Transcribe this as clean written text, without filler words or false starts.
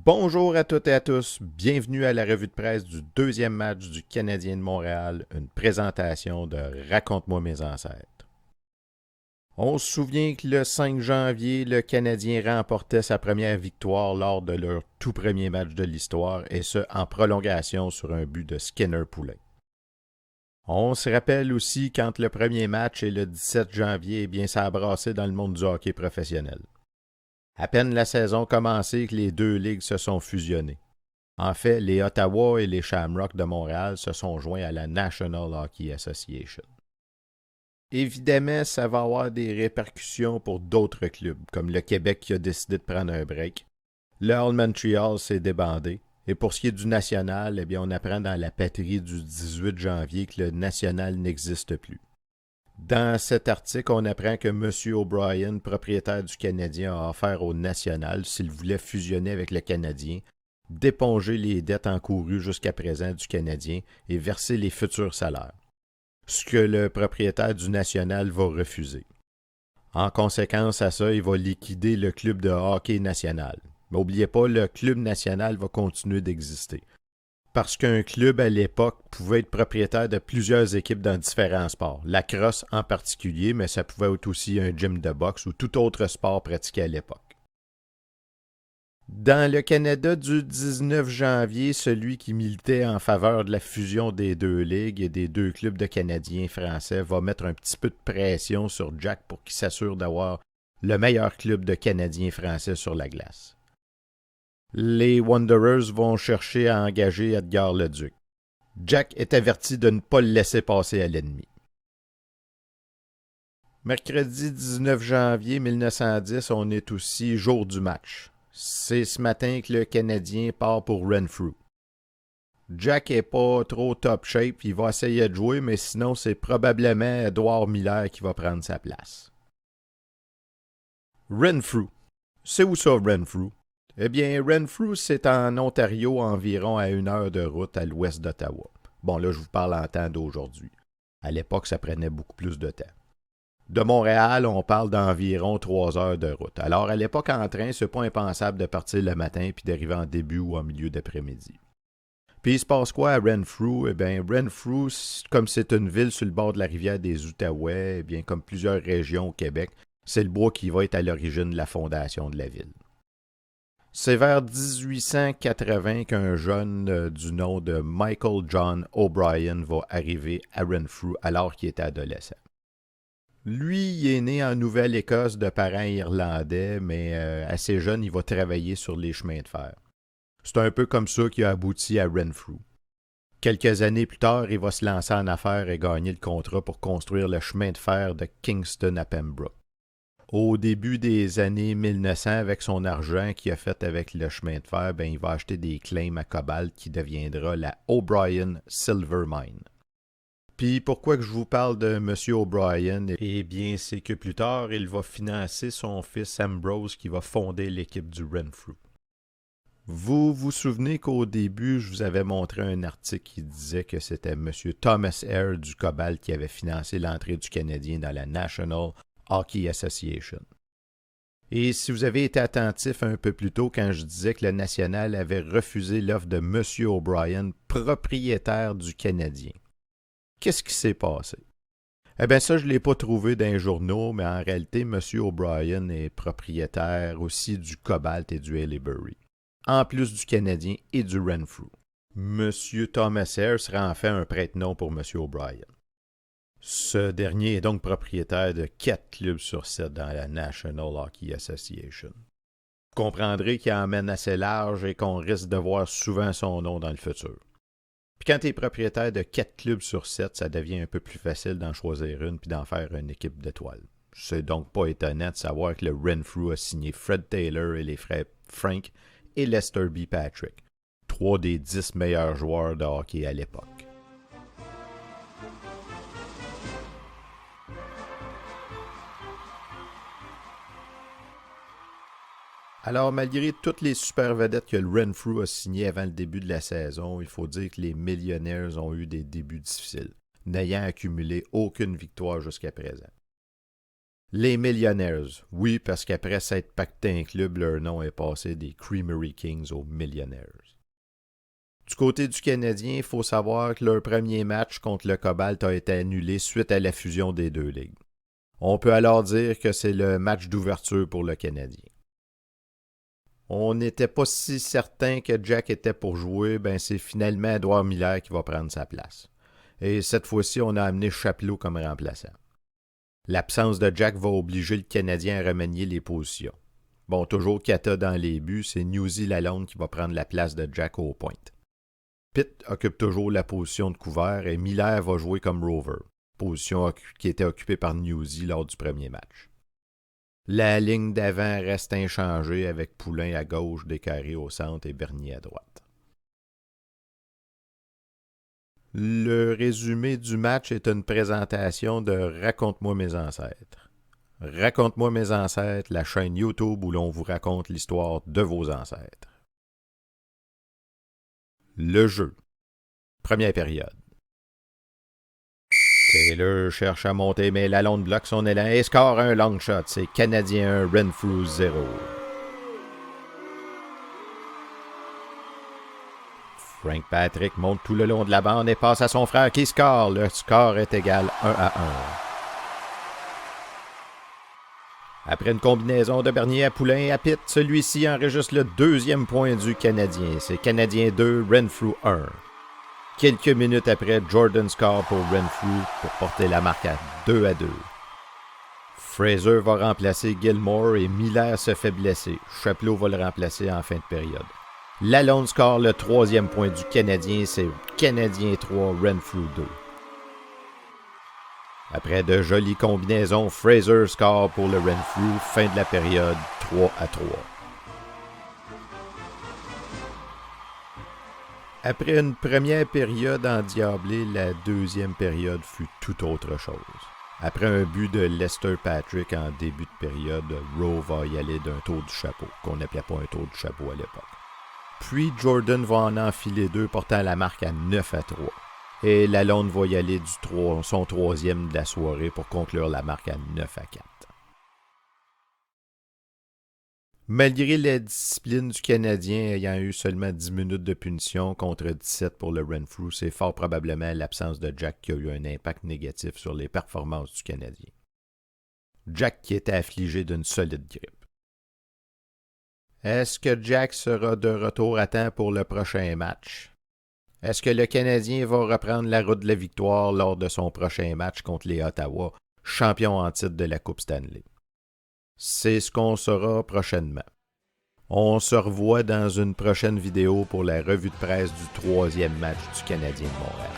Bonjour à toutes et à tous, bienvenue à la revue de presse du deuxième match du Canadien de Montréal, une présentation de Raconte-moi mes ancêtres. On se souvient que le 5 janvier, le Canadien remportait sa première victoire lors de leur tout premier match de l'histoire, et ce en prolongation sur un but de Skinner Poulet. On se rappelle aussi quand le premier match et le 17 janvier, ça a brassé dans le monde du hockey professionnel. À peine la saison commencée que les deux ligues se sont fusionnées. En fait, les Ottawa et les Shamrocks de Montréal se sont joints à la National Hockey Association. Évidemment, ça va avoir des répercussions pour d'autres clubs, comme le Québec qui a décidé de prendre un break. Le All Montreal s'est débandé. Et pour ce qui est du national, on apprend dans la patrie du 18 janvier que le national n'existe plus. Dans cet article, on apprend que M. O'Brien, propriétaire du Canadien, a offert au National, s'il voulait fusionner avec le Canadien, d'éponger les dettes encourues jusqu'à présent du Canadien et verser les futurs salaires. Ce que le propriétaire du National va refuser. En conséquence à ça, il va liquider le club de hockey national. Mais n'oubliez pas, le club national va continuer d'exister. Parce qu'un club à l'époque pouvait être propriétaire de plusieurs équipes dans différents sports. La crosse en particulier, mais ça pouvait être aussi un gym de boxe ou tout autre sport pratiqué à l'époque. Dans le Canada du 19 janvier, celui qui militait en faveur de la fusion des deux ligues et des deux clubs de Canadiens français va mettre un petit peu de pression sur Jack pour qu'il s'assure d'avoir le meilleur club de Canadiens français sur la glace. Les Wanderers vont chercher à engager Edgar Leduc. Jack est averti de ne pas le laisser passer à l'ennemi. Mercredi 19 janvier 1910, on est aussi jour du match. C'est ce matin que le Canadien part pour Renfrew. Jack est pas trop top shape, il va essayer de jouer, mais sinon c'est probablement Edouard Miller qui va prendre sa place. Renfrew. C'est où ça, Renfrew? Renfrew, c'est en Ontario, environ à 1 heure de route à l'ouest d'Ottawa. Bon, là, je vous parle en temps d'aujourd'hui. À l'époque, ça prenait beaucoup plus de temps. De Montréal, on parle d'environ 3 heures de route. Alors, à l'époque, en train, c'est pas impensable de partir le matin puis d'arriver en début ou en milieu d'après-midi. Puis, il se passe quoi à Renfrew? Renfrew, comme c'est une ville sur le bord de la rivière des Outaouais, comme plusieurs régions au Québec, c'est le bois qui va être à l'origine de la fondation de la ville. C'est vers 1880 qu'un jeune du nom de Michael John O'Brien va arriver à Renfrew alors qu'il était adolescent. Lui, il est né en Nouvelle-Écosse de parents irlandais, mais assez jeune, il va travailler sur les chemins de fer. C'est un peu comme ça qu'il a abouti à Renfrew. Quelques années plus tard, il va se lancer en affaires et gagner le contrat pour construire le chemin de fer de Kingston à Pembroke. Au début des années 1900, avec son argent qu'il a fait avec le chemin de fer, il va acheter des claims à cobalt qui deviendra la O'Brien Silver Mine. Puis pourquoi que je vous parle de M. O'Brien? C'est que plus tard, il va financer son fils Ambrose qui va fonder l'équipe du Renfrew. Vous vous souvenez qu'au début, je vous avais montré un article qui disait que c'était M. Thomas Eyre du Cobalt qui avait financé l'entrée du Canadien dans la National Hockey Association. Et si vous avez été attentif un peu plus tôt quand je disais que le National avait refusé l'offre de M. O'Brien, propriétaire du Canadien. Qu'est-ce qui s'est passé? Ça, je ne l'ai pas trouvé dans les journaux, mais en réalité, M. O'Brien est propriétaire aussi du Cobalt et du Haileybury, en plus du Canadien et du Renfrew. M. Thomas Eyre sera en fait un prête-nom pour M. O'Brien. Ce dernier est donc propriétaire de 4 clubs sur 7 dans la National Hockey Association. Vous comprendrez qu'il emmène assez large et qu'on risque de voir souvent son nom dans le futur. Puis quand tu es propriétaire de 4 clubs sur 7, ça devient un peu plus facile d'en choisir une puis d'en faire une équipe d'étoiles. C'est donc pas étonnant de savoir que le Renfrew a signé Fred Taylor et les frères Frank et Lester B. Patrick, 3 des 10 meilleurs joueurs de hockey à l'époque. Alors, malgré toutes les super vedettes que le Renfrew a signées avant le début de la saison, il faut dire que les Millionaires ont eu des débuts difficiles, n'ayant accumulé aucune victoire jusqu'à présent. Les Millionaires. Oui, parce qu'après s'être pacté un club, leur nom est passé des Creamery Kings aux Millionaires. Du côté du Canadien, il faut savoir que leur premier match contre le Cobalt a été annulé suite à la fusion des deux ligues. On peut alors dire que c'est le match d'ouverture pour le Canadien. On n'était pas si certain que Jack était pour jouer, c'est finalement Edouard Miller qui va prendre sa place. Et cette fois-ci, on a amené Chapelot comme remplaçant. L'absence de Jack va obliger le Canadien à remanier les positions. Bon, toujours Kata dans les buts, c'est Newsy Lalonde qui va prendre la place de Jack au point. Pitt occupe toujours la position de couvert et Miller va jouer comme rover, position qui était occupée par Newsy lors du premier match. La ligne d'avant reste inchangée avec Poulain à gauche, Descarrés au centre et Bernier à droite. Le résumé du match est une présentation de Raconte-moi mes ancêtres. Raconte-moi mes ancêtres, la chaîne YouTube où l'on vous raconte l'histoire de vos ancêtres. Le jeu. Première période. Taylor cherche à monter, mais Lalonde bloque son élan et score un long shot. C'est Canadien 1, Renfrew 0. Frank Patrick monte tout le long de la bande et passe à son frère qui score. Le score est égal 1-1. Après une combinaison de Bernier à Poulain et à Pitt, celui-ci enregistre le deuxième point du Canadien. C'est Canadien 2, Renfrew 1. Quelques minutes après, Jordan score pour Renfrew pour porter la marque à 2-2. Fraser va remplacer Gilmore et Miller se fait blesser. Chapelot va le remplacer en fin de période. Lalonde score le troisième point du Canadien, c'est Canadien 3, Renfrew 2. Après de jolies combinaisons, Fraser score pour le Renfrew, fin de la période 3-3. Après une première période endiablée, la deuxième période fut tout autre chose. Après un but de Lester Patrick en début de période, Rowe va y aller d'un tour du chapeau, qu'on n'appelait pas un tour du chapeau à l'époque. Puis Jordan va en enfiler deux, portant la marque à 9-3. Et Lalonde va y aller son troisième de la soirée pour conclure la marque à 9-4. Malgré la discipline du Canadien ayant eu seulement 10 minutes de punition contre 17 pour le Renfrew, c'est fort probablement l'absence de Jack qui a eu un impact négatif sur les performances du Canadien. Jack qui était affligé d'une solide grippe. Est-ce que Jack sera de retour à temps pour le prochain match? Est-ce que le Canadien va reprendre la route de la victoire lors de son prochain match contre les Ottawa, champions en titre de la Coupe Stanley? C'est ce qu'on saura prochainement. On se revoit dans une prochaine vidéo pour la revue de presse du troisième match du Canadien de Montréal.